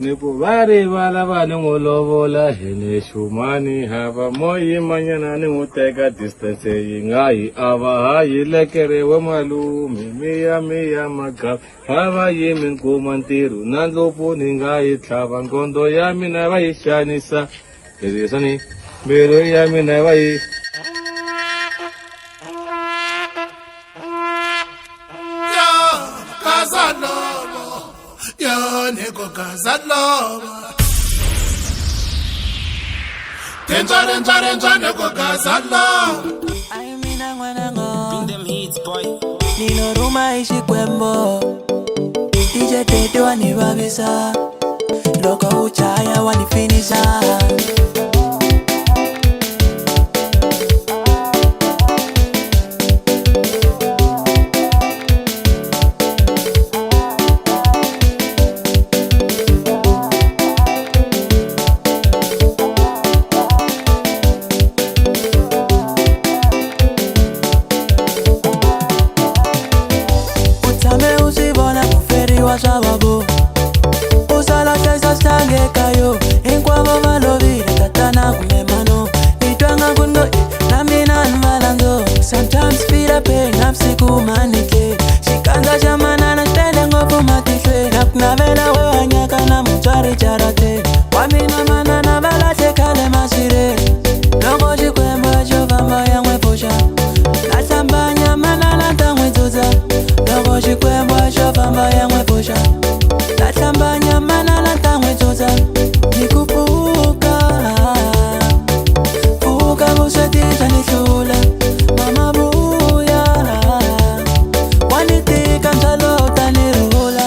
Nipo bari bala bani ngolobola hene shumani hava moyi manyana ni muteka distance yingai ava hayi lekere wa malumi miya maka hava yimi kumantiru nanlopo ningai tlava ngondo yami na vaishanisa ezisani bero yami na vai Neko Kazalova Tenja Neko Kazalova I mean I wanna go bring them hits boy Nino Ruma ishi kwembo DJ Tete wanibabisa Loko uchaya wanifinisha Sababu usala chaisa stange kayo inkwabo malovile tatana kumemano nitwanga kundo na mina nmalanzo sometimes feel a pain napsiku manike shikanza jamana na tele ngopo matishwe naknavela wanyaka na mutwari charate wamina mana na balate kale masire nongo jikwemba jovamba yangwe posha natambanya malala tangwe tuza nongo jikwemba jovamba yangwe posha Natambanya manala tangwe tuza nikupuka Puka busatita nishula Mama buya Wanitika msalota nirula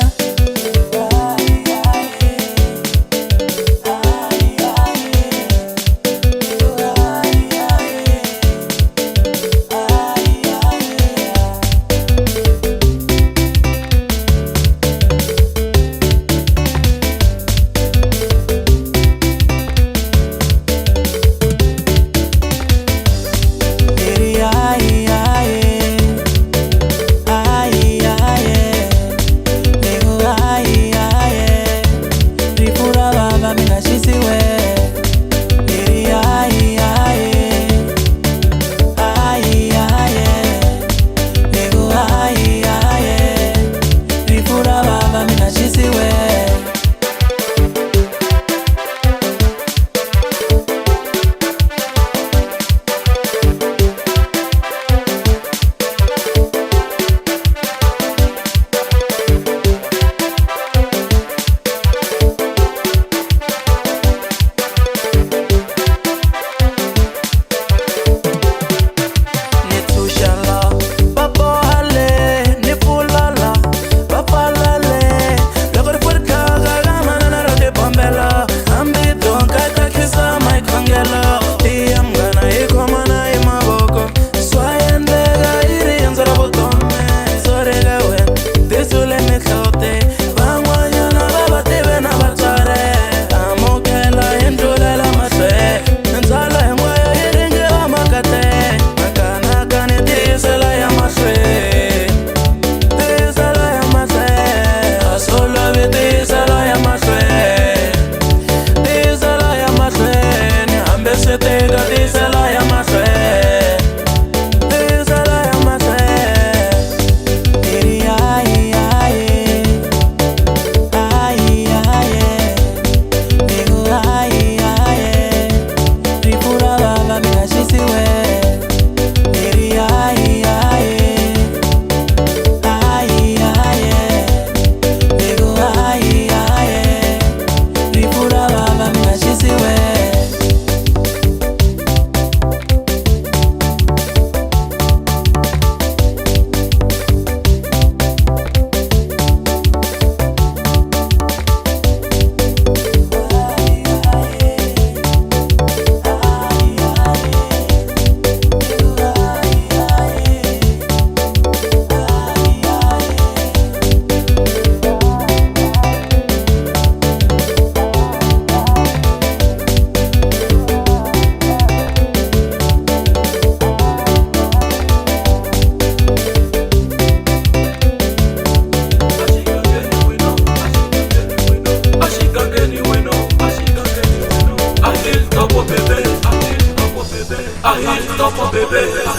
Chomo bébé.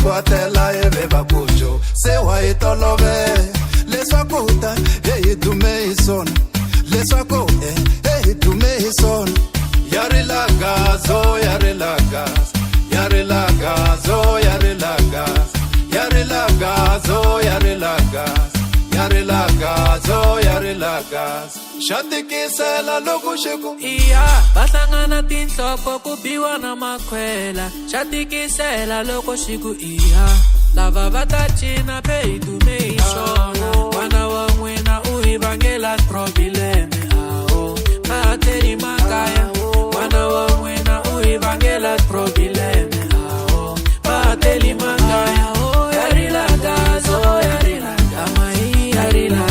kwatela ebe bakujo se wa itolove leswakuta itume isona leswako itume isona yarilagazo yarilagazo yarilagazo yarilagazo yarilagazo yarilagazo yarilagazo yarilagazo shatikisela lokushiku iya bahlangana tinhloko kubiwa namakhwela shatikisela lokushiku iya lava batachina pheitume ishona wana wa n'wina u hi vangela probleme aho bateri makaya wana wa n'wina u hi vangela probleme aho bateri makaya yarilagazo yarilagazo yarilagazo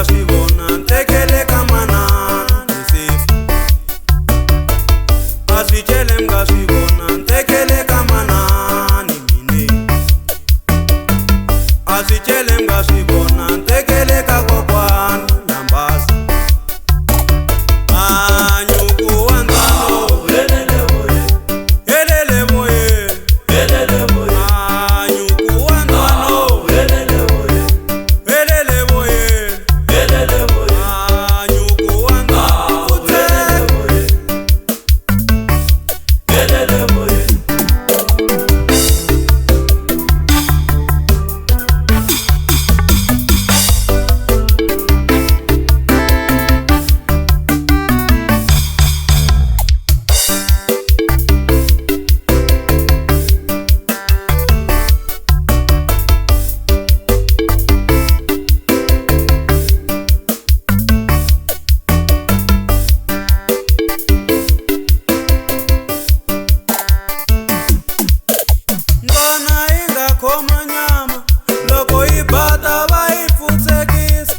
swivona ntekele ka manana Yosefu aswicele mga swivona ntekele ka manana mine aswicele mga swivona ntekele ka kokwana Lambazi anyuku wa ndano helele moye helele moye helele moye anyuku wa ndano helele moye helele moye helele moye anyuku wa ndano helele moye helele moye Ngwana inga khoma nyama loko yi bata va yi pfutsekisa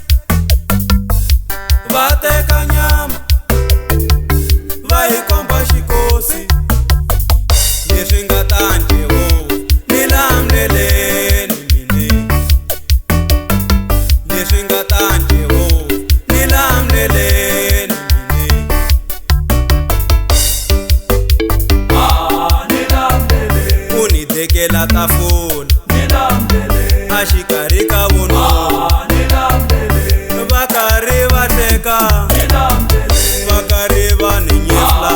va teka nyama va yi komba xikosi leswi nga ta Jehova ni lamleleni mine leswi nga ta Jehova ni lamleleni mine uni dekela tafula a xikarhi ka vununa va karhi va teka va karhi va ni nyefla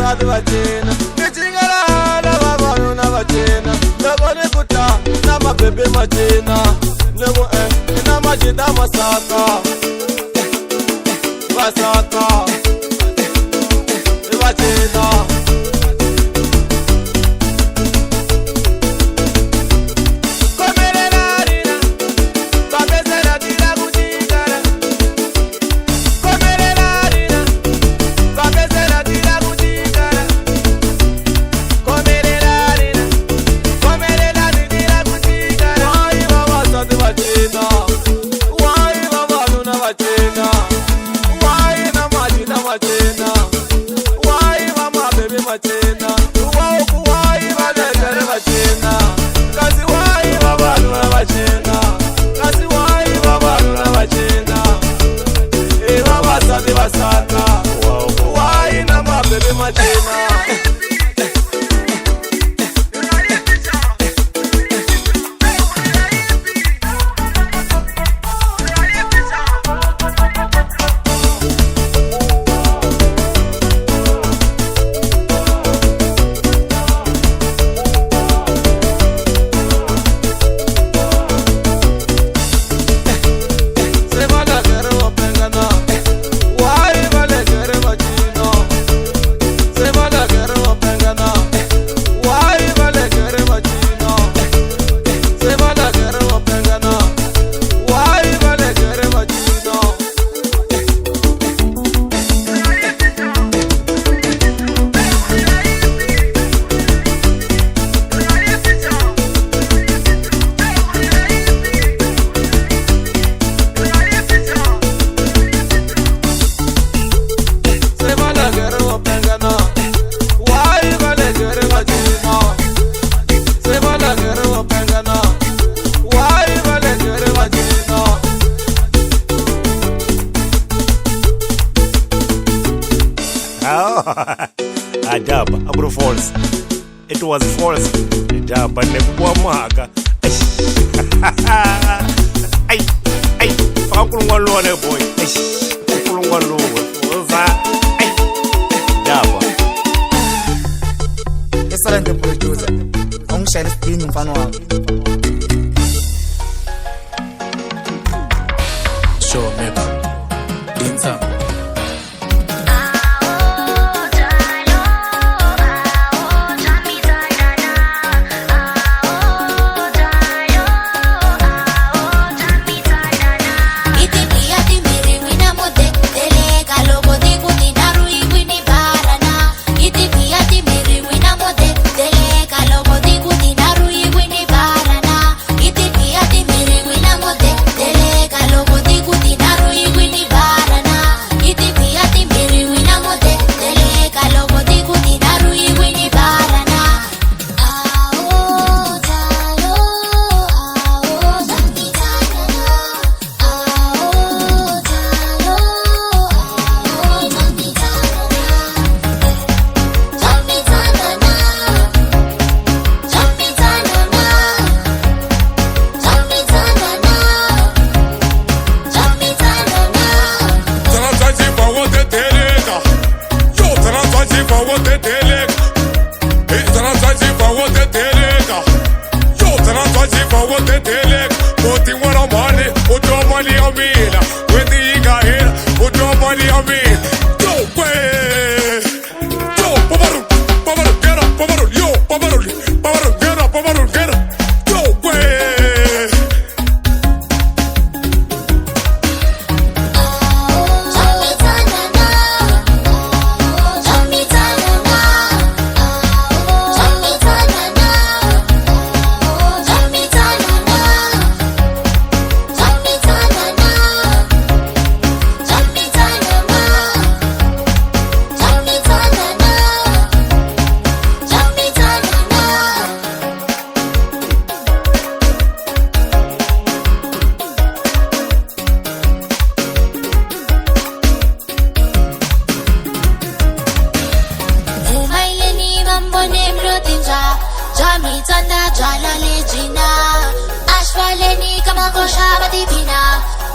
vasati vachena nichingala vavanuna vachena loko ni kuta na mabebe machena loko ina majita masaka vasaka vachena Adaba, Abro Falls. It was false. Adaba, nekwa maka. Ay, ay, pakulungwa lone boy. Pakulungwa lone. Oza. Ay, Adaba. Excellent producer. Ongishayela isidingo mfana wami. Show mega. Insa.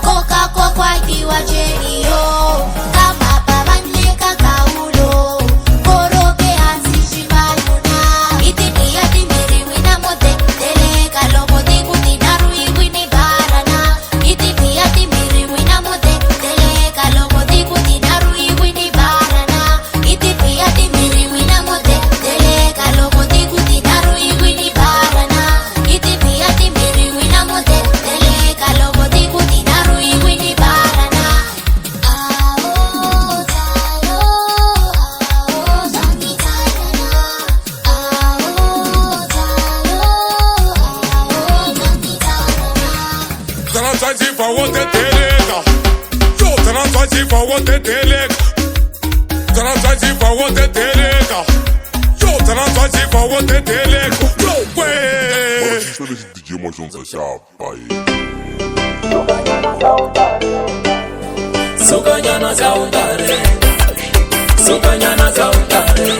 Coca kwa kwa ikiwa jeni yo kama babande kakaulo korobe transaji for what they delek. Transaji for what they delek. Yo, transaji for what they delek. No way. DJ Motion sa chapa. Sukanyana saundare. Sukanyana saundare.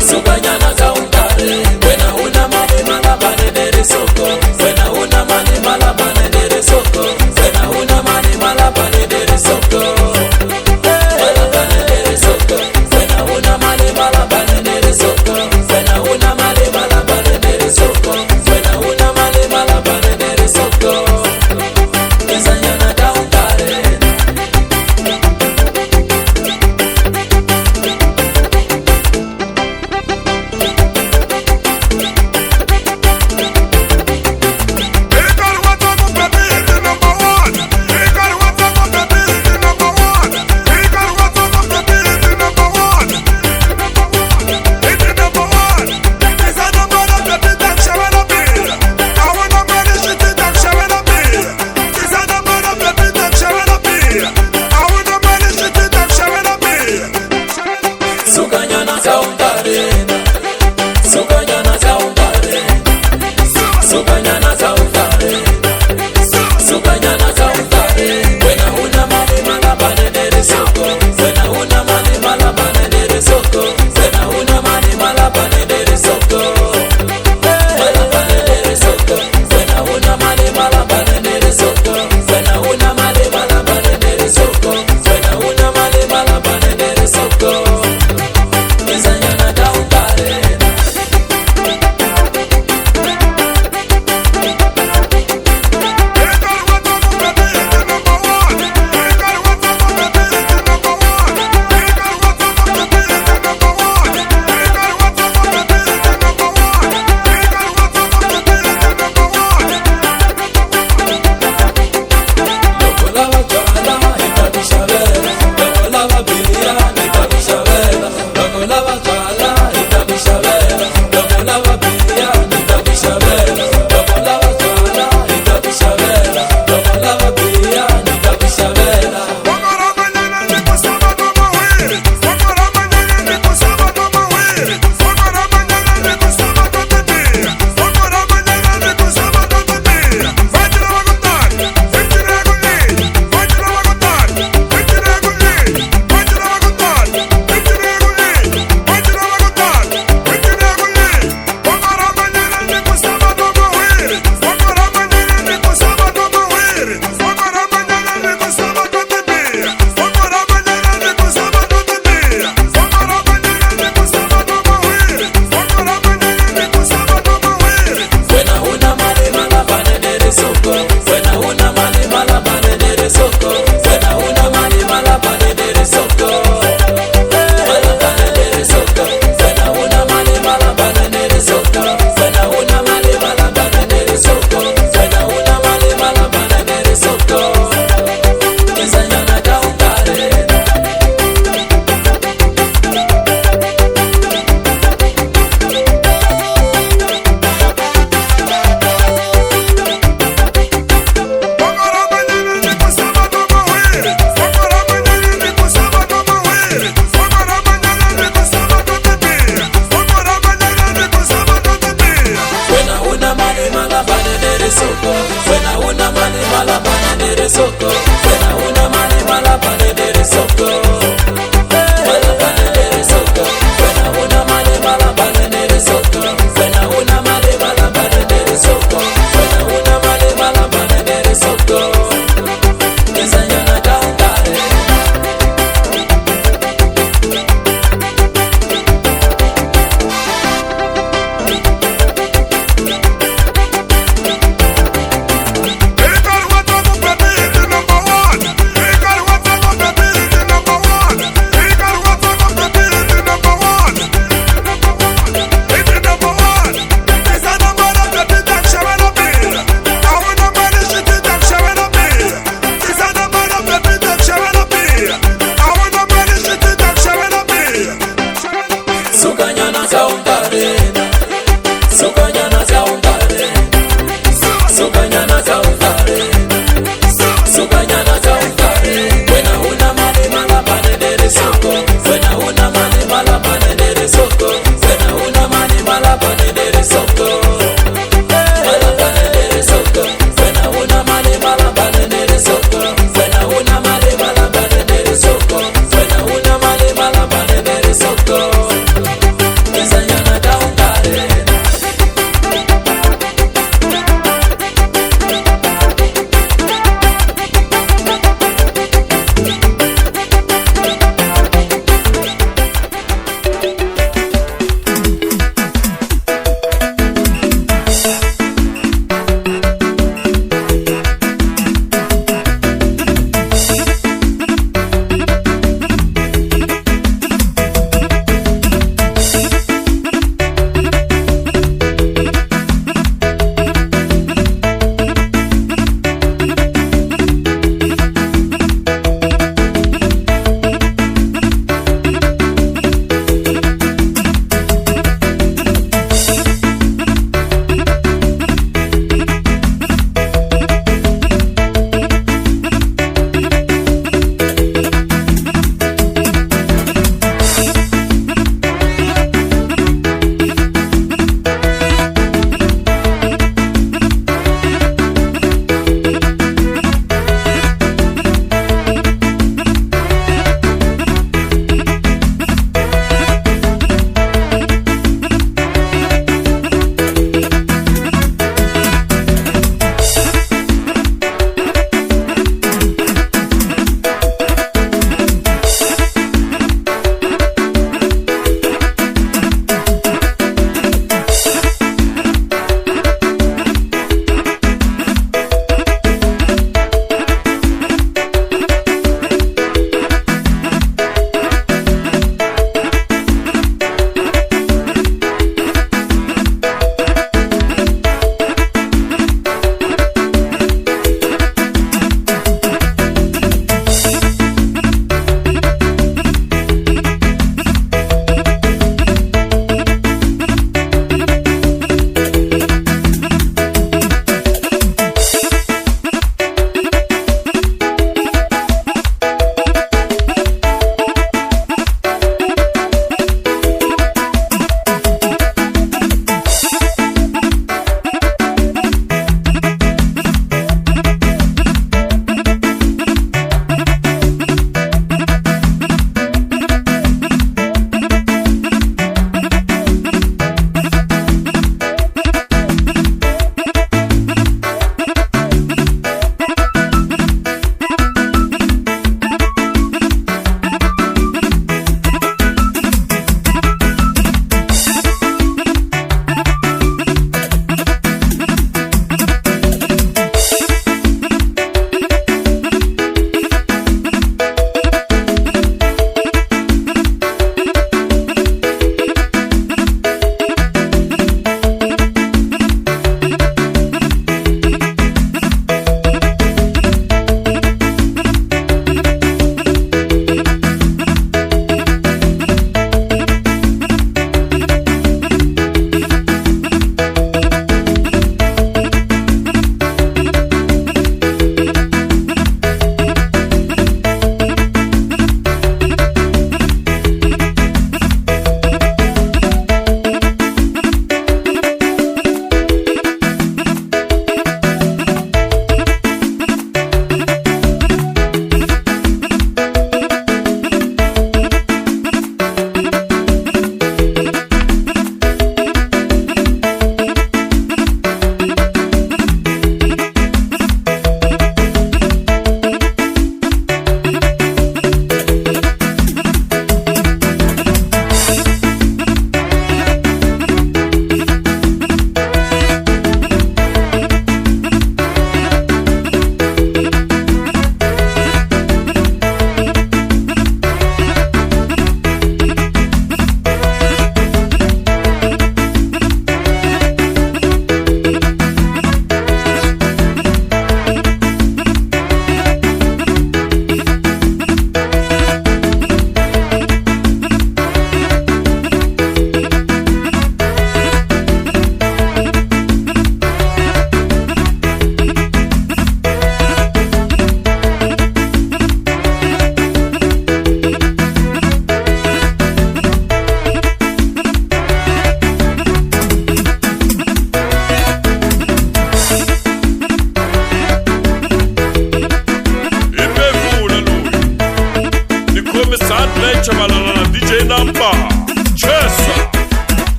Sukanyana saundare. Wena una mani malabane dere soko. Wena una mani malabane dere soko. Wena una mani malabane dere soko. Malabane dere soko. Wena una mani malabane dere soko. Wena una mani malabane dere soko. Wena una mani malabane dere soko. Isanyana saundare.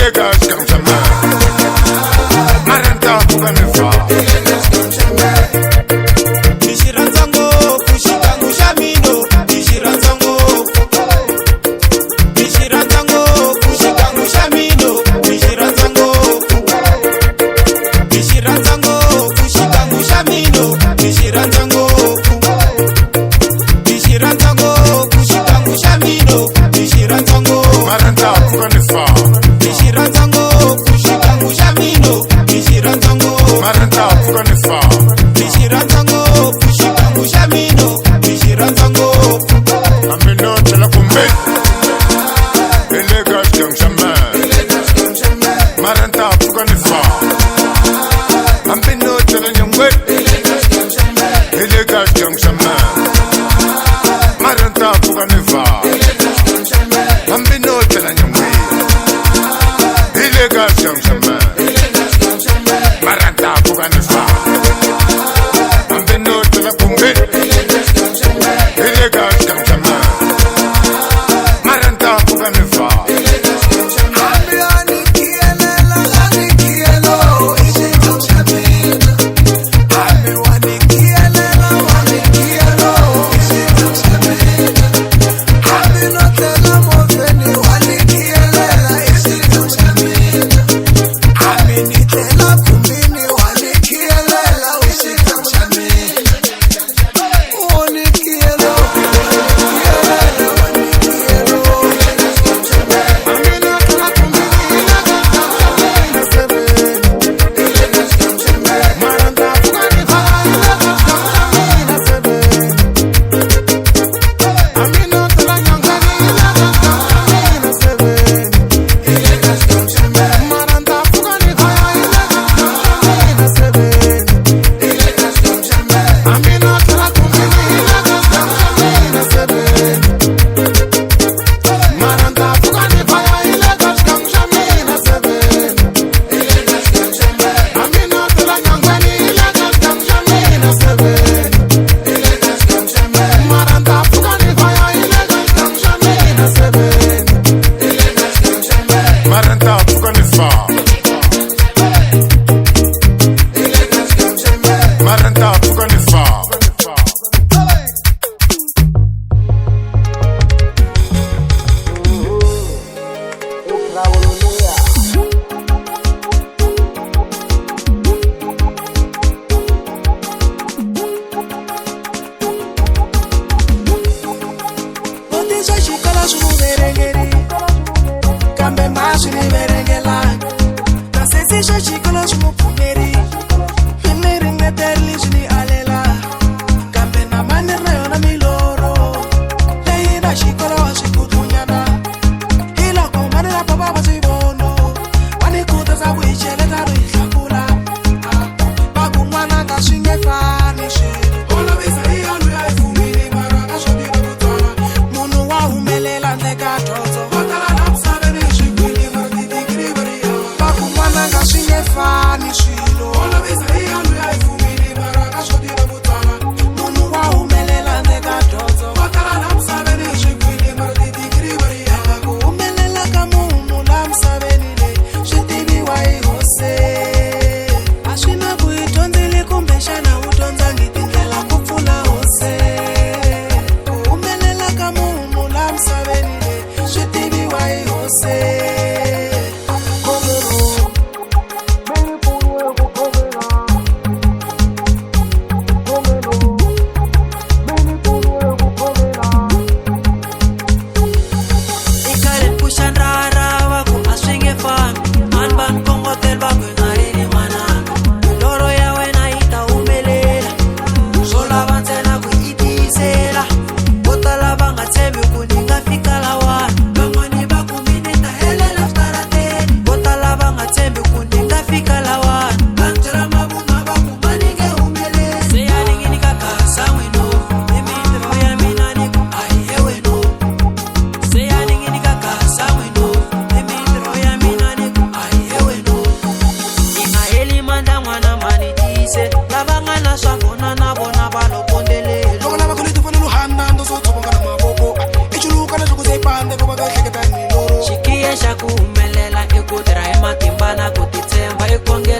Illegal scam shaman. Maranta kuga nefa. Bishiranzango kushikangu shamino. Bishiranzango kushikangu shamino. Bishiranzango kushikangu shamino. Bishiranzango kushikangu shamino. Bishiranzango Maranta kuga nefa. Bishiranzango kushikangu shamino. Bishiranzango Maranta kuga nefa. Bishiranzango kushikangu shamino. Bishiranzango Amino tela kumbe. Illegal scam shaman. Maranta kuga nefa. Amino tela nyangwe. Illegal scam shaman. Maranta kuga nefa. Amino tela nyangwe. Illegal scam shaman. Maranta kuga nefa. Amino tela kumbe. Illegal scam shaman. Maranta kuga nefa.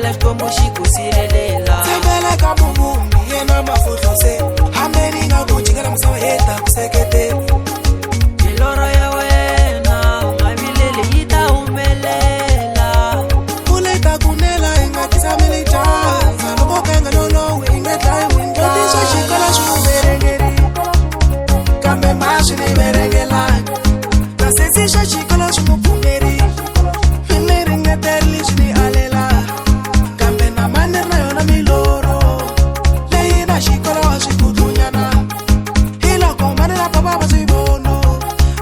tshembela xikwembu xi ku sirelela tshembela ka muvumbi yena mafutlo se hambeni nga ku jikela misava heta ku seketela milorho ya wena mavilele yi ta humelela mpfula yi ta kunela yi nga tisameli dyandza loko ka yi nga lolowi yi nga dlayiwi ndlala swa xikolo swi n'wi verengeri kambe ma swi ni verengelanga nasesi swa xikolo swi n'wi pfumeri swi ni ringeteli swi ni alela kambe na mani ri na yona milorho leyi na xikolo wa swi kutlunyana hi loko mani na papa va swi vono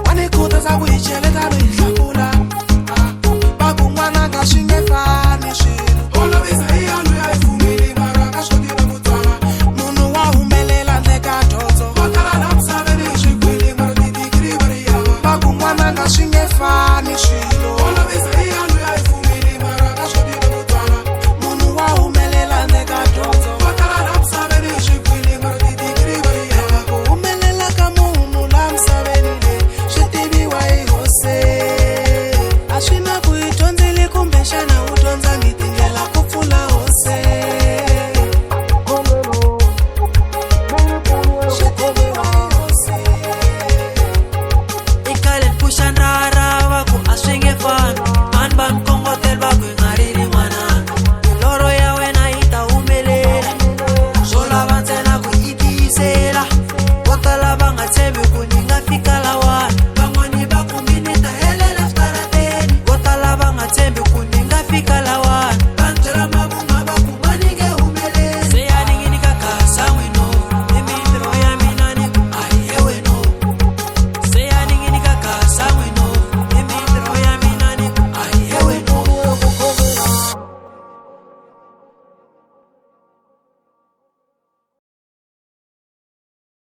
va ni khutaza ku hi cheleta no hi hlakula va ku n'wananga swi nge fani swilo olovisa hi ya loyi a yi pfumeli mara ka swo tirha ku tswala munhu wa humelela ndle ka dyondzo va tala la misaveni hi swikwili mara tidigiri va ri yava va ku n'wananga swi nge fani swilo olovisa hi ya loyi a yi pfumeli mara ka swo tirha ku tswala munhu wa humelela ndle ka dyondzo va tala la misaveni hi swikwili mara tidigiri va ri yava ku humelela ka munhu la misaveni leyi swi tiviwa hi hose a swi na ku hi dyondzile kumbe xana u dyondzangi tindlela ku pfula hose swi tiviwa hi hose i khale ni pfuxa ndara va ku a swi nge fani mani va ni kongotela va ku hi nga ri ri n'wananga milorho ya wena yi ta humelela swo lava ntsena ku yi tiyisela vo tala va nga tshembi ku ni nga fika lawani van'wani va ku mi ni ta helela switarateni vo tala va nga tshembi ku